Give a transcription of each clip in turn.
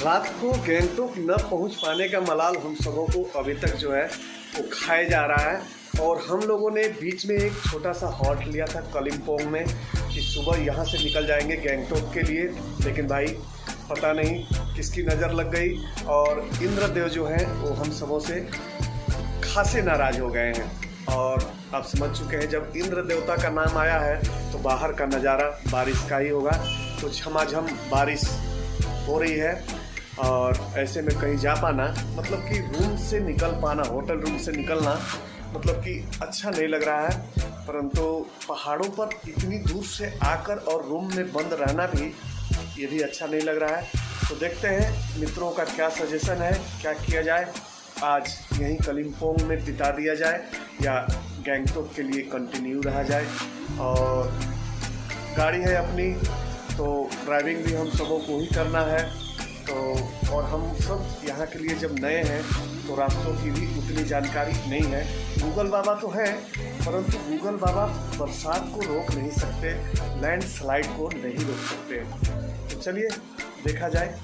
रात को गैंगटॉक न पहुंच पाने का मलाल हम सबों को अभी तक जो है वो खाया जा रहा है। और हम लोगों ने बीच में एक छोटा सा हॉल्ट लिया था कलिम्पोंग में कि सुबह यहाँ से निकल जाएंगे गैंगटॉक के लिए, लेकिन भाई पता नहीं किसकी नज़र लग गई और इंद्रदेव जो है वो हम सबों से खासे नाराज़ हो गए हैं। और आप समझ चुके हैं जब इंद्र देवता का नाम आया है तो बाहर का नज़ारा बारिश का ही होगा। तो झमाझम बारिश हो रही है और ऐसे में कहीं जा पाना मतलब कि रूम से निकल पाना, होटल रूम से निकलना मतलब कि अच्छा नहीं लग रहा है। परंतु पहाड़ों पर इतनी दूर से आकर और रूम में बंद रहना भी ये भी अच्छा नहीं लग रहा है। तो देखते हैं मित्रों का क्या सजेशन है, क्या किया जाए। आज यहीं कलिम्पोंग में बिता दिया जाए या गैंगटॉक के लिए कंटिन्यू रहा जाए। और गाड़ी है अपनी तो ड्राइविंग भी हम सबों को ही करना है। तो और हम सब यहाँ के लिए जब नए हैं तो रास्तों की भी उतनी जानकारी नहीं है। गूगल बाबा तो है परंतु गूगल बाबा बरसात को रोक नहीं सकते, लैंडस्लाइड को नहीं रोक सकते। तो चलिए देखा जाए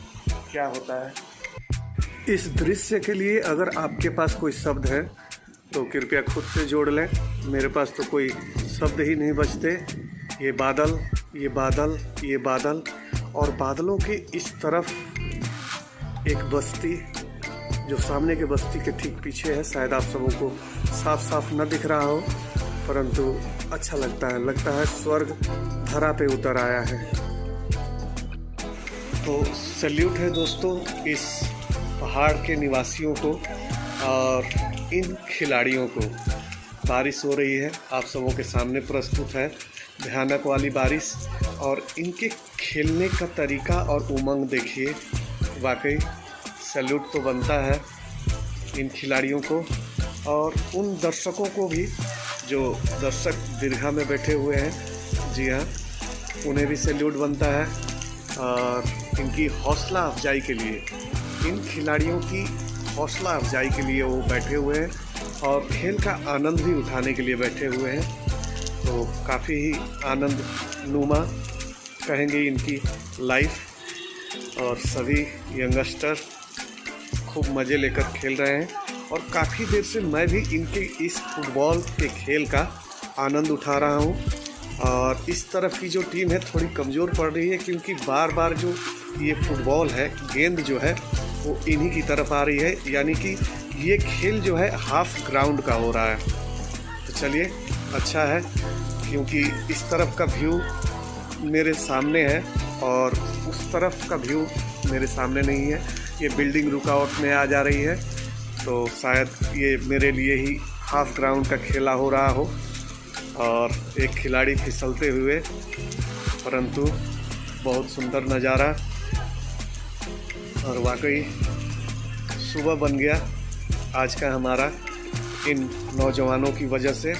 क्या होता है। इस दृश्य के लिए अगर आपके पास कोई शब्द है तो कृपया खुद से जोड़ लें। मेरे पास तो कोई शब्द ही नहीं बचते। ये बादल, ये बादल, ये बादल और बादलों के इस तरफ एक बस्ती जो सामने के बस्ती के ठीक पीछे है। शायद आप सबों को साफ साफ न दिख रहा हो परंतु अच्छा लगता है स्वर्ग धरा पे उतर आया है। तो सैल्यूट है दोस्तों इस पहाड़ के निवासियों को और इन खिलाड़ियों को। बारिश हो रही है, आप सबों के सामने प्रस्तुत है भयानक वाली बारिश और इनके खेलने का तरीका और उमंग देखिए। वाकई सैल्यूट तो बनता है इन खिलाड़ियों को और उन दर्शकों को भी जो दर्शक दीर्घा में बैठे हुए हैं। जी हाँ, उन्हें भी सैल्यूट बनता है। और इनकी हौसला अफजाई के लिए, इन खिलाड़ियों की हौसला अफजाई के लिए वो बैठे हुए हैं और खेल का आनंद भी उठाने के लिए बैठे हुए हैं। तो काफ़ी ही आनंद नुमा कहेंगे इनकी लाइफ। और सभी यंगस्टर खूब मज़े लेकर खेल रहे हैं और काफ़ी देर से मैं भी इनके इस फुटबॉल के खेल का आनंद उठा रहा हूं। और इस तरफ की जो टीम है थोड़ी कमज़ोर पड़ रही है क्योंकि बार बार जो ये फुटबॉल है, गेंद जो है वो इन्हीं की तरफ आ रही है, यानी कि ये खेल जो है हाफ ग्राउंड का हो रहा है। तो चलिए अच्छा है क्योंकि इस तरफ का व्यू मेरे सामने है और उस तरफ का व्यू मेरे सामने नहीं है। ये बिल्डिंग रुकावट में आ जा रही है तो शायद ये मेरे लिए ही हाफ ग्राउंड का खेला हो रहा हो और एक खिलाड़ी फिसलते हुए, परंतु बहुत सुंदर नज़ारा। और वाकई सुबह बन गया आज का हमारा इन नौजवानों की वजह से।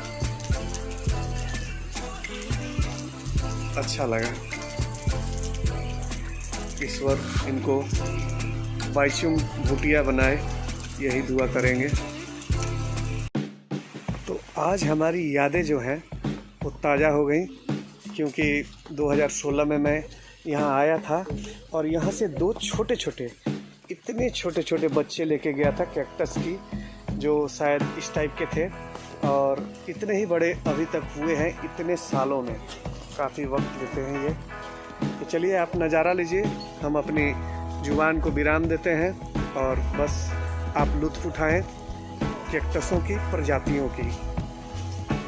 अच्छा लगा। ईश्वर इनको बाइचुंग भूटिया बनाए, यही दुआ करेंगे। तो आज हमारी यादें जो हैं वो ताज़ा हो गई क्योंकि 2016 में मैं यहाँ आया था और यहाँ से दो इतने छोटे छोटे बच्चे लेके गया था कैक्टस की, जो शायद इस टाइप के थे और इतने ही बड़े अभी तक हुए हैं इतने सालों में। काफ़ी वक्त लेते हैं ये। तो चलिए आप नज़ारा लीजिए, हम अपनी जुबान को विराम देते हैं और बस आप लुत्फ़ उठाएं कैक्टसों की प्रजातियों की।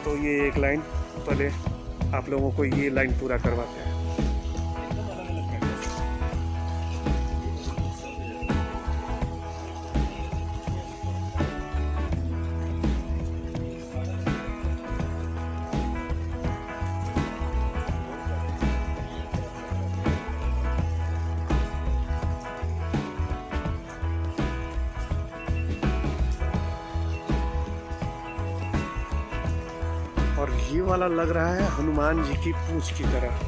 तो ये एक लाइन पहले आप लोगों को ये लाइन पूरा करवाते हैं। और ये वाला लग रहा है हनुमान जी की पूंछ की तरह,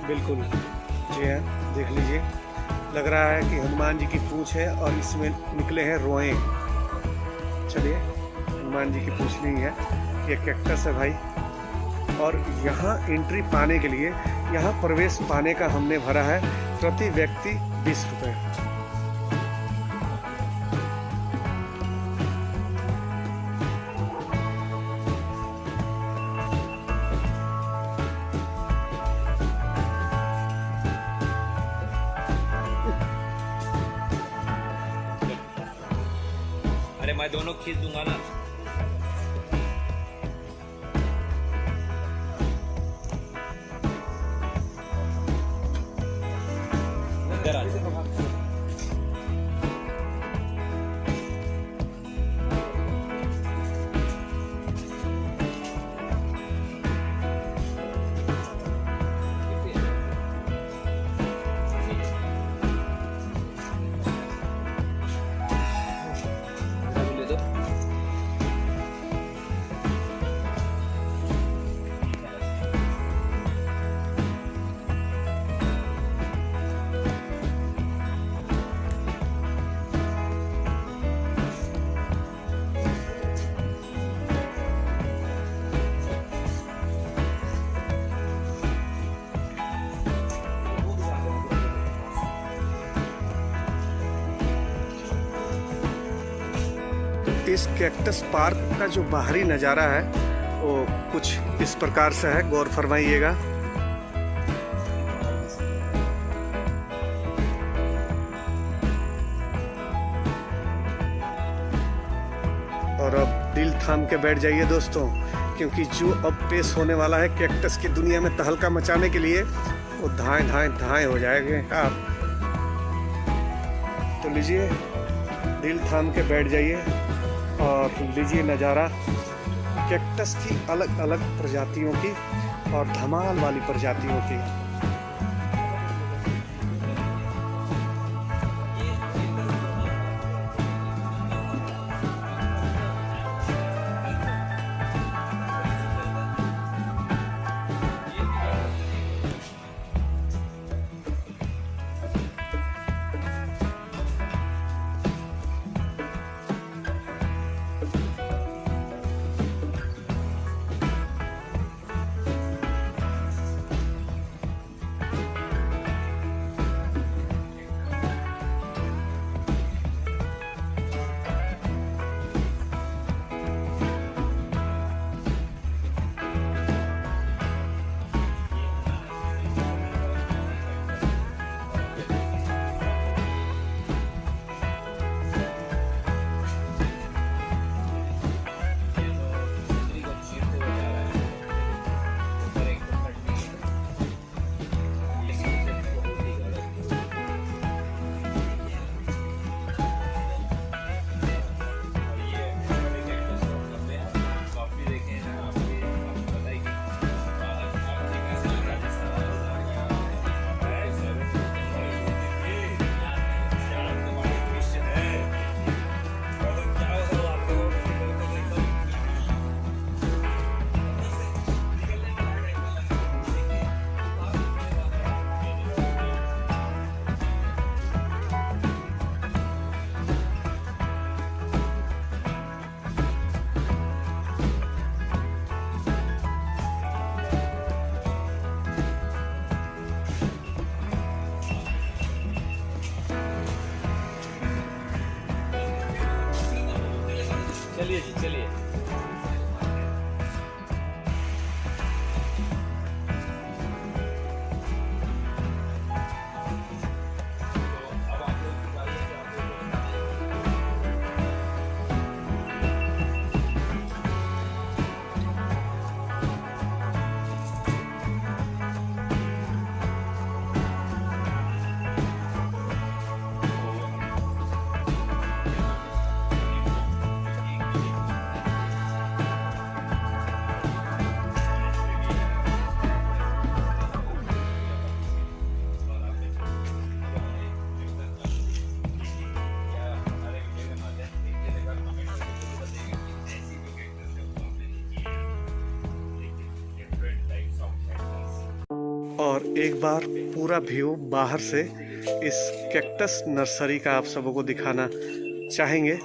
बिल्कुल। जी हाँ, देख लीजिए, लग रहा है कि हनुमान जी की पूंछ है और इसमें निकले हैं रोएं। चलिए, हनुमान जी की पूंछ नहीं है, ये कैक्टस है भाई। और यहाँ एंट्री पाने के लिए, यहाँ प्रवेश पाने का हमने भरा है प्रति व्यक्ति 20 रुपये। दोनों खींच दूंगा ना। इधर आ इस कैक्टस पार्क का जो बाहरी नज़ारा है वो कुछ इस प्रकार से है, गौर फरमाइएगा। और अब दिल थाम के बैठ जाइए दोस्तों, क्योंकि जो अब पेश होने वाला है कैक्टस की दुनिया में तहलका मचाने के लिए, वो धाएं धाएं धाएं हो जाएंगे आप। तो लीजिए, दिल थाम के बैठ जाइए और लीजिए नज़ारा कैक्टस की अलग अलग प्रजातियों की और धमाल वाली प्रजातियों की। चलिए जी, चलिए। और एक बार पूरा व्यू बाहर से इस कैक्टस नर्सरी का आप सबों को दिखाना चाहेंगे।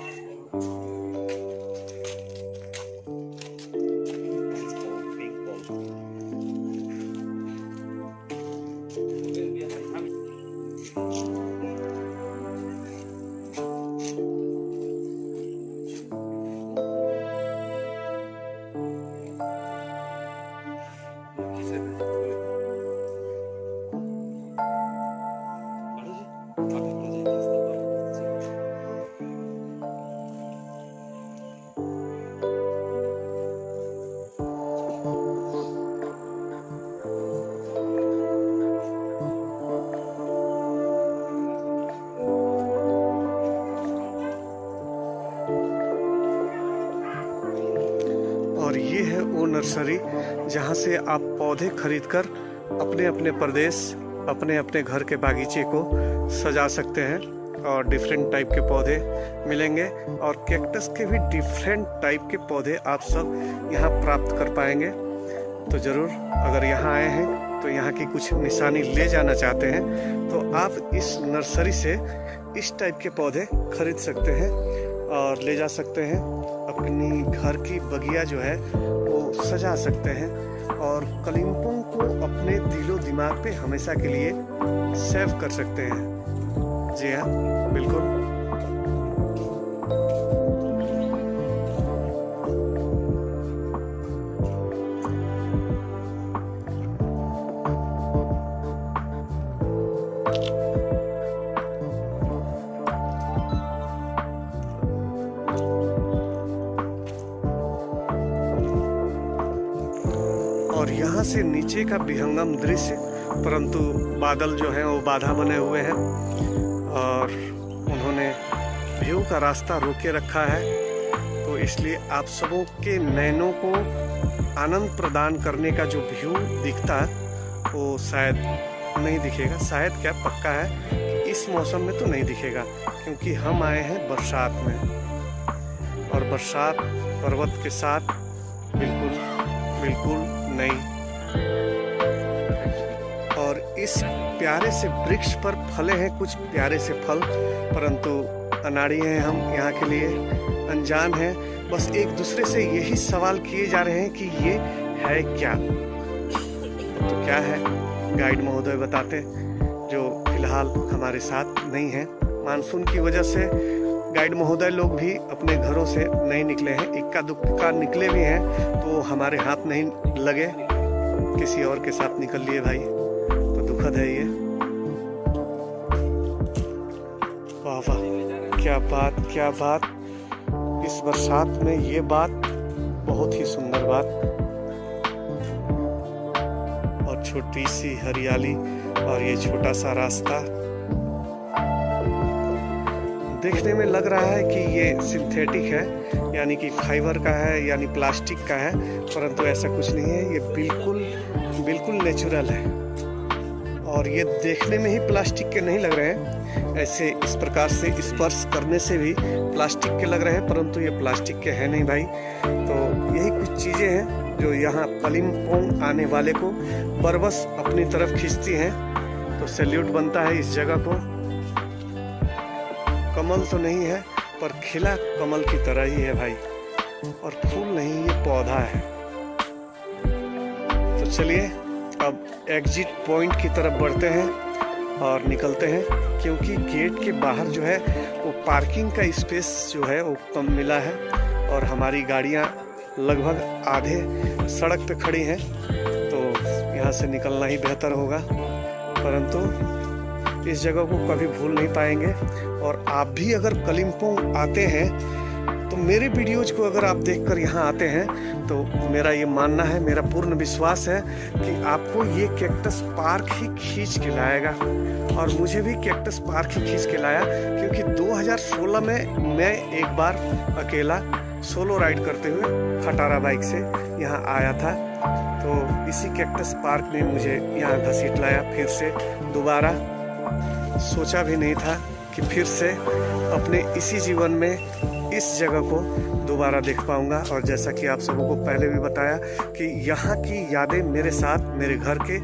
है वो नर्सरी जहाँ से आप पौधे खरीदकर अपने अपने प्रदेश, अपने अपने घर के बागीचे को सजा सकते हैं और डिफरेंट टाइप के पौधे मिलेंगे और कैक्टस के भी डिफरेंट टाइप के पौधे आप सब यहाँ प्राप्त कर पाएंगे। तो ज़रूर अगर यहाँ आए हैं तो यहाँ की कुछ निशानी ले जाना चाहते हैं तो आप इस नर्सरी से इस टाइप के पौधे खरीद सकते हैं और ले जा सकते हैं, अपनी घर की बगिया जो है वो सजा सकते हैं और कलिम्पोंग को अपने दिलो दिमाग पे हमेशा के लिए सेव कर सकते हैं। जी हाँ, बिल्कुल। और यहाँ से नीचे का विहंगम दृश्य, परंतु बादल जो हैं वो बाधा बने हुए हैं और उन्होंने व्यू का रास्ता रोके रखा है, तो इसलिए आप सबों के नैनों को आनंद प्रदान करने का जो व्यू दिखता है वो शायद नहीं दिखेगा। शायद क्या, पक्का है कि इस मौसम में तो नहीं दिखेगा, क्योंकि हम आए हैं बरसात में और बरसात पर्वत के साथ बिल्कुल नहीं। और इस प्यारे से वृक्ष पर फले हैं कुछ प्यारे से फल, परंतु अनाड़ी हैं, हम यहाँ के लिए अनजान हैं। बस एक दूसरे से यही सवाल किए जा रहे हैं कि ये है क्या। तो क्या है, गाइड महोदय बताते, जो फिलहाल हमारे साथ नहीं है। मानसून की वजह से गाइड महोदय लोग भी अपने घरों से नहीं निकले हैं, इक्का दुक्का निकले भी हैं तो हमारे हाथ नहीं लगे, किसी और के साथ निकल लिए भाई, तो दुखद है ये। वाह वाह, क्या बात क्या बात, इस बरसात में ये बात बहुत ही सुंदर बात। और छोटी सी हरियाली और ये छोटा सा रास्ता देखने में लग रहा है कि ये सिंथेटिक है, यानी कि फाइबर का है, यानी प्लास्टिक का है, परंतु ऐसा कुछ नहीं है। ये बिल्कुल नेचुरल है और ये देखने में ही प्लास्टिक के नहीं लग रहे हैं, ऐसे इस प्रकार से स्पर्श करने से भी प्लास्टिक के लग रहे हैं, परंतु ये प्लास्टिक के हैं नहीं भाई। तो यही कुछ चीज़ें हैं जो यहाँ कलिम्पोंग आने वाले को बरबस अपनी तरफ खींचती हैं। तो सैल्यूट बनता है इस जगह को। कमल तो नहीं है पर खिला कमल की तरह ही है भाई, और फूल नहीं, ये पौधा है। तो चलिए अब एग्जिट पॉइंट की तरफ बढ़ते हैं और निकलते हैं, क्योंकि गेट के बाहर जो है वो पार्किंग का स्पेस जो है वो कम मिला है और हमारी गाड़ियाँ लगभग आधे सड़क पे खड़ी हैं, तो यहाँ से निकलना ही बेहतर होगा। परंतु इस जगह को कभी भूल नहीं पाएंगे। और आप भी अगर कलिम्पोंग आते हैं तो मेरे वीडियोज को अगर आप देखकर यहाँ आते हैं तो मेरा ये मानना है, मेरा पूर्ण विश्वास है कि आपको ये कैक्टस पार्क ही खींच के लाएगा। और मुझे भी कैक्टस पार्क ही खींच के लाया, क्योंकि 2016 में मैं एक बार अकेला सोलो राइड करते हुए खटारा बाइक से यहाँ आया था, तो इसी कैक्टस पार्क ने मुझे यहाँ घसीट लाया फिर से दोबारा। सोचा भी नहीं था कि फिर से अपने इसी जीवन में इस जगह को दोबारा देख पाऊंगा। और जैसा कि आप सबों को पहले भी बताया कि यहाँ की यादें मेरे साथ मेरे घर के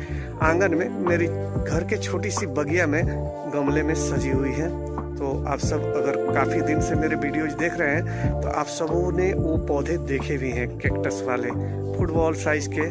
आंगन में, मेरी घर के छोटी सी बगिया में गमले में सजी हुई है। तो आप सब अगर काफ़ी दिन से मेरे वीडियोज देख रहे हैं तो आप सबों ने वो पौधे देखे भी हैं, कैक्टस वाले फुटबॉल साइज के।